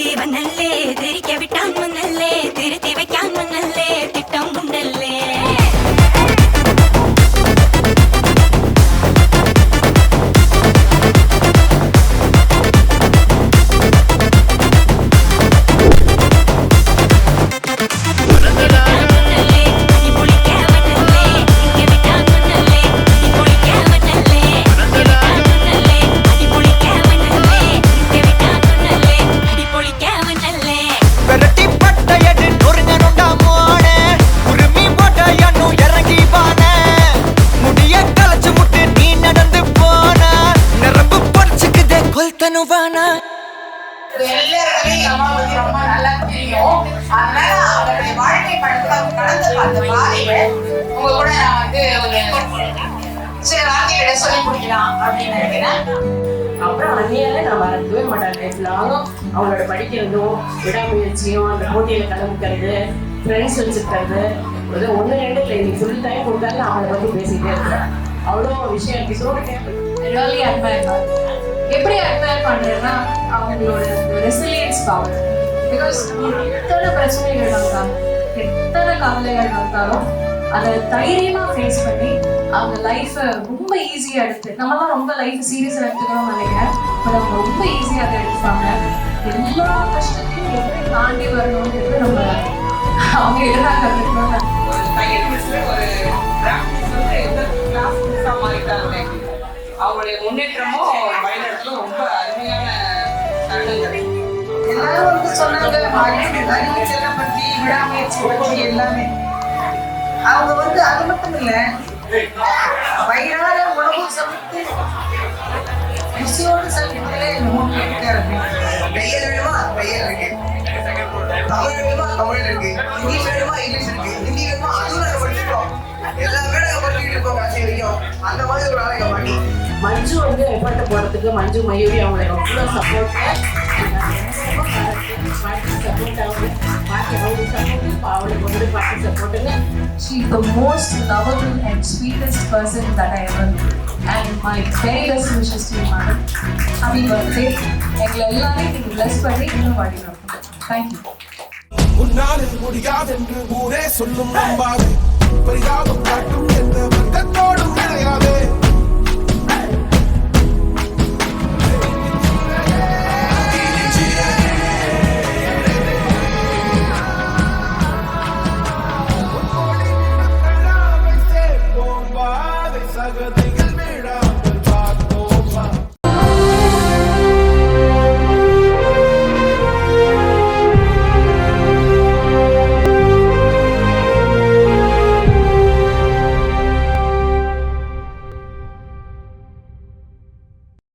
ജീവനല്ലേ തിരികെ വിട്ടാൻ മുന്നല്ലേ തിരുത്തി വെക്കാൻ മുന്നല്ലേ തിട്ടം ഉണ്ടല്ലേ அப்புறம் அந்நியால நான் மறக்கவே மாட்டாங்க. எல்லாரும் அவங்களோட படிக்கிறதும் விடாமுயற்சியும் அந்த போட்டியில கலந்துக்கிறது ஃப்ரெண்ட்ஸ் வச்சுக்கிறது ஒன்று ரெண்டு இல்லை இன்னைக்கு ஃபுல் டைம் கொடுத்தாலும் அவங்கள பற்றி பேசிக்கிட்டே இருக்கிறேன். அவ்வளோ விஷயம் எபிசோடு எப்படி அட்மையர் பண்றேன்னா அவங்களோட ரெசிலியன்ஸ் பவர். பிகாஸ் எத்தனை பிரச்சனைகள் வந்தாலும் எத்தனை கவலைகள் வந்தாலும் அதை தைரியமா ஃபேஸ் பண்ணி அவங்க லைஃப்பை ரொம்ப ஈஸியாக எடுத்து நம்மளாம் ரொம்ப லைஃப் சீரியஸாக எடுத்துக்கணும்னு நினைக்கிறேன். பட் அவங்க ரொம்ப ஈஸியாக அதை எடுப்பாங்க. எல்லா கஷ்டத்தையும் எப்படி தாண்டி வரணும்ன்றது நம்ம அவங்க எதிராக கற்றுக்கணும். அவங்களுடைய முன்னேற்றமும் பயணத்தும் ரொம்ப அருமையான எல்லாரும் வந்து சொன்னாங்க அறிவு செல்லம் பற்றி விடாமுயற்சி பற்றி எல்லாமே. அவங்க வந்து அது மட்டும் இல்ல வயிறார உணவு சமைத்து ருசியோடு சமைப்பதிலே இருக்காரு. தையல் வேணுமா தையல் இருக்கு, தமிழ் வேணுமா தமிழ் இருக்கு, இங்கிலீஷ் வேணுமா இங்கிலீஷ் இருக்கு, ஹிந்தி வேணுமா அதுவும் நாங்கள் படிச்சுட்டோம். எல்லாமே நாங்கள் படிச்சுட்டு இருக்கோம் கடைசி வரைக்கும். அந்த மாதிரி ஒரு ஆளை பண்ணி மஞ்சு வந்து எஃபர்ட் போடுறதுக்கு மஞ்சு மயூரி அவங்களுக்கு அவ்வளோ support She's the most lovable and sweetest person that I ever knew. And my very best wishes to you, madam. Happy birthday. எங்களை எல்லாரையும் நீங்கள் bless பண்ணி இன்னும் வாடினோம். Thank you. உன்னாலே முடியாதென்று ஊரே சொல்லும் நம்பாது பரிதாபம் காட்டும்